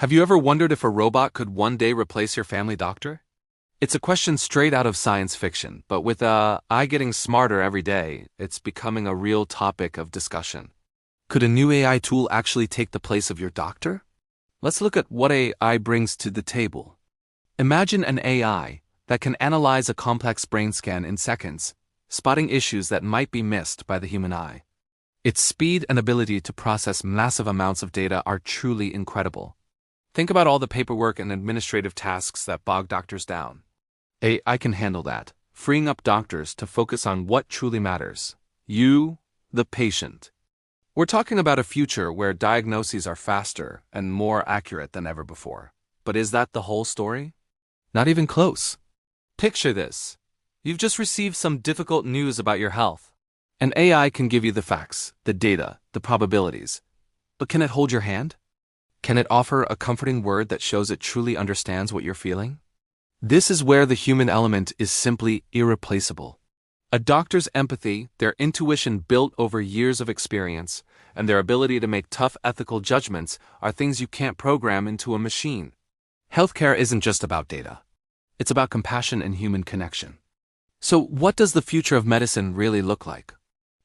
Have you ever wondered if a robot could one day replace your family doctor? It's a question straight out of science fiction, but with AI getting smarter every day, it's becoming a real topic of discussion. Could a new AI tool actually take the place of your doctor? Let's look at what AI brings to the table. Imagine an AI that can analyze a complex brain scan in seconds, spotting issues that might be missed by the human eye. Its speed and ability to process massive amounts of data are truly incredible. Think about all the paperwork and administrative tasks that bog doctors down. AI can handle that, freeing up doctors to focus on what truly matters: you, the patient. We're talking about a future where diagnoses are faster and more accurate than ever before. But is that the whole story? Not even close. Picture this. You've just received some difficult news about your health. An AI can give you the facts, the data, the probabilities. But can it hold your hand? Can it offer a comforting word that shows it truly understands what you're feeling? This is where the human element is simply irreplaceable. A doctor's empathy, their intuition built over years of experience, and their ability to make tough ethical judgments are things you can't program into a machine. Healthcare isn't just about data. It's about compassion and human connection. So what does the future of medicine really look like?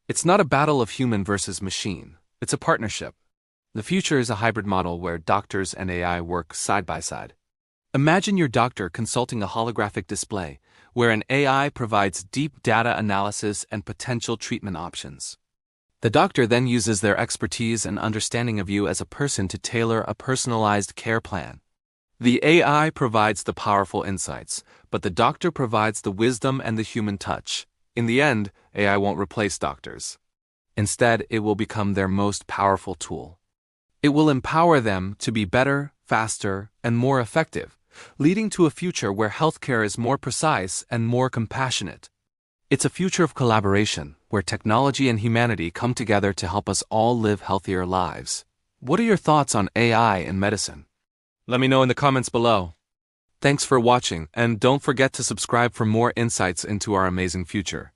It's not a battle of human versus machine. It's a partnership. The future is a hybrid model where doctors and AI work side by side. Imagine your doctor consulting a holographic display, where an AI provides deep data analysis and potential treatment options. The doctor then uses their expertise and understanding of you as a person to tailor a personalized care plan. The AI provides the powerful insights, but the doctor provides the wisdom and the human touch. In the end, AI won't replace doctors. Instead, it will become their most powerful tool. It will empower them to be better, faster, and more effective, leading to a future where healthcare is more precise and more compassionate. It's a future of collaboration, where technology and humanity come together to help us all live healthier lives. What are your thoughts on AI in medicine? Let me know in the comments below. Thanks for watching, and don't forget to subscribe for more insights into our amazing future.